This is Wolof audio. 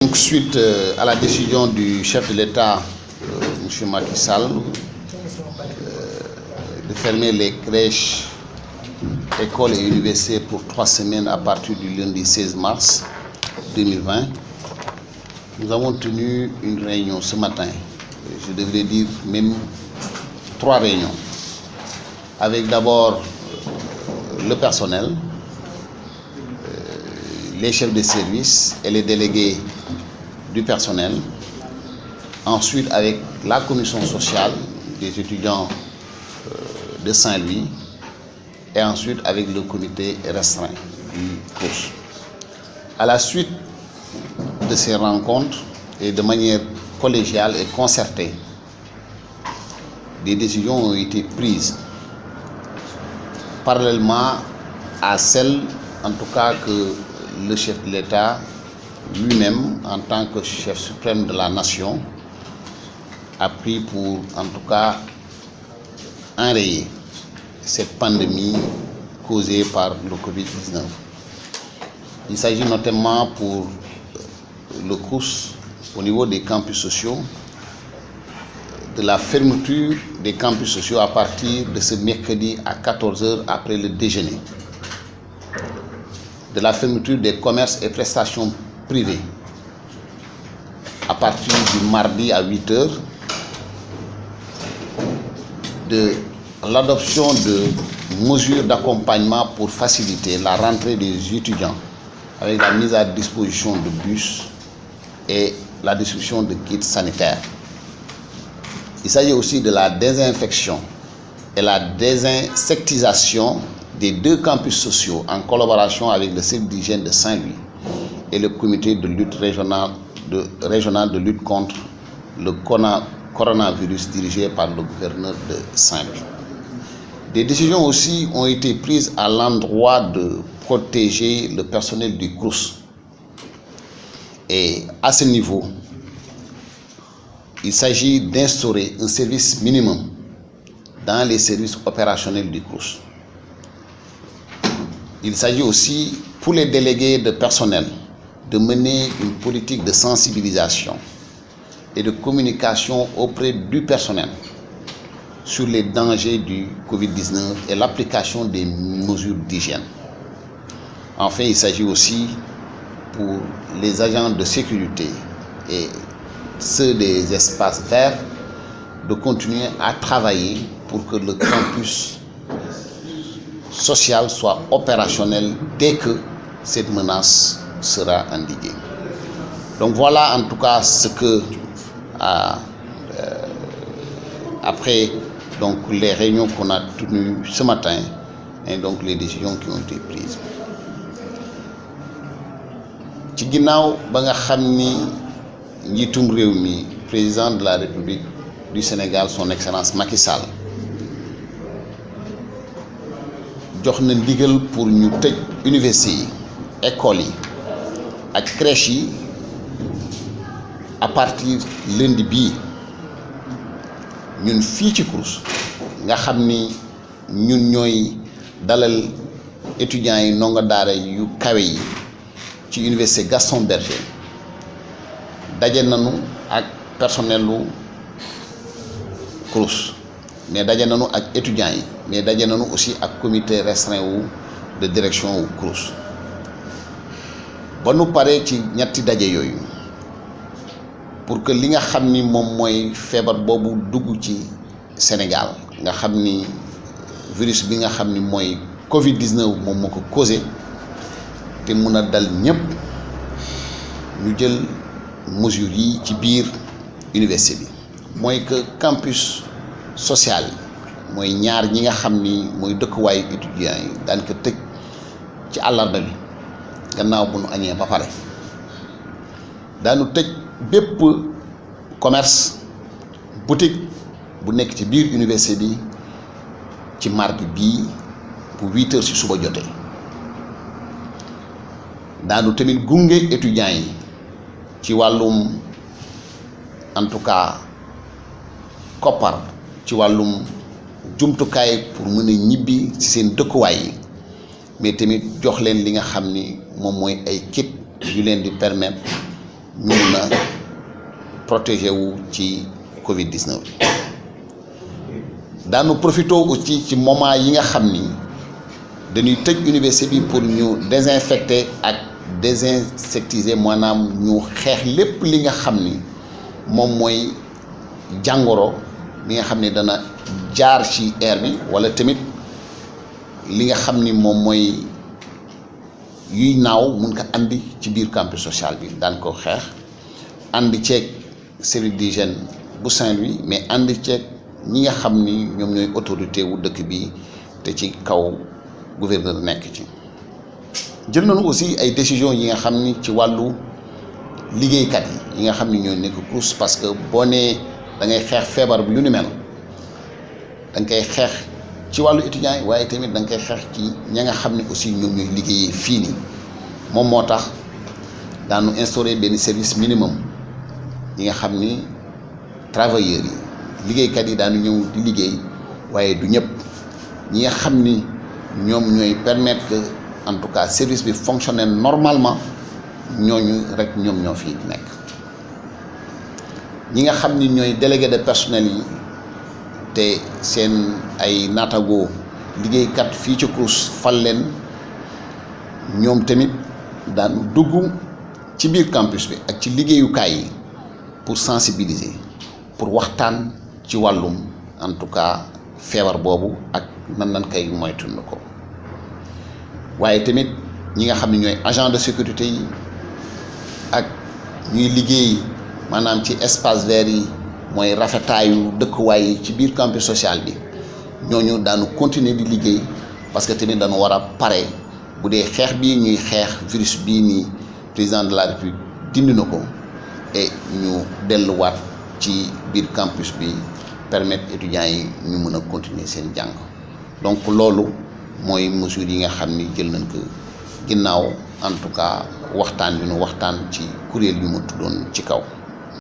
Donc, suite à la décision du chef de l'État, M. Macky Sall, de fermer les crèches, écoles et universités pour 3 semaines à partir du lundi 16 mars 2020, nous avons tenu une réunion ce matin, je devrais dire même 3 réunions, avec d'abord le personnel, les chefs de service et les délégués du personnel, ensuite avec la commission sociale des étudiants de Saint-Louis et ensuite avec le comité restreint du CROUS. À la suite de ces rencontres et de manière collégiale et concertée, des décisions ont été prises parallèlement à celles, en tout cas, que le chef de l'État lui-même, en tant que chef suprême de la nation, a pris pour, en tout cas, enrayer cette pandémie causée par le Covid-19. Il s'agit notamment pour le CROUS, au niveau des campus sociaux, de la fermeture des campus sociaux à partir de ce mercredi à 14 h après le déjeuner, de la fermeture des commerces et prestations privées à partir du mardi à 8 h, de l'adoption de mesures d'accompagnement pour faciliter la rentrée des étudiants avec la mise à disposition de bus et la distribution de kits sanitaires. Il s'agit aussi de la désinfection et la désinsectisation des 2 campus sociaux en collaboration avec le service d'hygiène de Saint-Louis et le comité de lutte régional de lutte contre le coronavirus dirigé par le gouverneur de Saint-Louis. Des décisions aussi ont été prises à l'endroit de protéger le personnel du CROUS. Et à ce niveau, il s'agit d'instaurer un service minimum dans les services opérationnels du CROUS. Il s'agit aussi pour les délégués de personnel de mener une politique de sensibilisation et de communication auprès du personnel sur les dangers du Covid-19 et l'application des mesures d'hygiène. Enfin, il s'agit aussi pour les agents de sécurité et ceux des espaces verts de continuer à travailler pour que le campus social soit opérationnel dès que cette menace sera endiguée. Donc voilà en tout cas ce que, après donc, les réunions qu'on a tenues ce matin et donc les décisions qui ont été prises. ci ginnaaw ba nga xam ni njiitum réew mi président de la République du Sénégal son excellence Macky Sall jox na ndigal pour ñu tëj université yi écoles yi ak crèche yi à partir lundi bii ñun fii ci CROUS nga xam ni ñun ñooy dalal étudiants yi ndongo daara yu kawe yi ci université Gaston Berger daje nañu ak personnelu CROUS mais daje nañu ak étudiants yi mais daje nañu aussi ak comité restreint de direction wu CROUS. ba nu paree ci ñetti daje yooyu pour que li nga xam ni moom mooy feebar boobu dugg ci Sénégal nga xam ni virus bi nga xam ni mooy Covid-19 moom moo ko causé te mun a dal ñëpp ñu jël mesures yi ci biir université bi mooy que campus social yi mooy ñaar ñi nga xam ni mooy dëkkuwaayu étudiants yi daan ko tëj ci àllarba bi gannaaw bu nu añee ba pare daanu tëj bépp commerce boutique bu nekk ci biir université bi ci mardi bii bu 8 h ci suba jotee daanu tamit gunge étudiants yi ci wàllum en tout cas koppar ci wàllum jumtukaay pour mën a ñibbi ci seen dëkkuwaay yi mais tamit jox leen li nga xam ni moom mooy ay kit yu leen di permettre ñu mun a protéger wu ci Covid-19 daanu profité aussi ci moment yi nga xam ni dañuy tëj université bi pour ñu désinfecter ak désinsectiser maanaam ñu xeex lépp li nga xam ni moom mooy jàngoro li nga xam ni dana jaar ci air bi wala tamit li nga xam ni moom mooy yuy naaw mun ko andi ci biir campus social bi daan ko xeex andi ceeg service d'hygiène bu Saint-Louis mais andi ceeg ñi nga xam ni ñoom ñooy autorité wu dëkk bi te ci kaw gouverneur nekk ci jël nañu aussi ay décisions yi nga xam ni ci wàllu liggéeykat yi nga xam ni ñoo nekk CROUS parce que boo nee da ngay xeex feebar bi lu ni mel da nga koy xeex ci wàllu étudiants yi waaye tamit da nga koy xeex ci ña nga xam ne aussi ñoom ñooy liggéeyee fii nii moom moo tax daanu instauré benn service minimum yi nga xam ni travailleurs yi liggéeykat yi daanu ñëw di liggéey waaye du ñëpp ñi nga xam ni ñoom ñooy permettre que en tout cas service bi fonctionner normalement ñooñu rek ñoom ñoo fi nekk ñi nga xam ni ñooy délégué de personnel yi te seen ay naatagoo liggéeykat fii ci CROUS fal leen ñoom tamit daan dugg ci biir campus bi ak ci liggéeyukaay yi pour sensibiliser pour waxtaan ci wàllum en tout cas feebar boobu ak nan nan koy moytuñu ko waaye tamit ñi nga xam ne ñooy agent de sécurité yi ak ñuy liggéey maanaam ci espace vert yi mooy rafetaayu dëkkuwaay yi ci biir campus social bi ñooñu daanu continuer di liggéey parce que tamit dañu war a pare bu dee xeex bii ñuy xeex virus bii nii président de la république dindi na ko et ñu delluwaat ci biir campus bi permettre étudiants yi ñu mën a continuer seen jàng donc loolu mooy mesures yi nga xam ni jël nañ ko ginnaaw en tout cas waxtaan yu ñu waxtaan ci kuréel yu ma tuddoon ci kaw.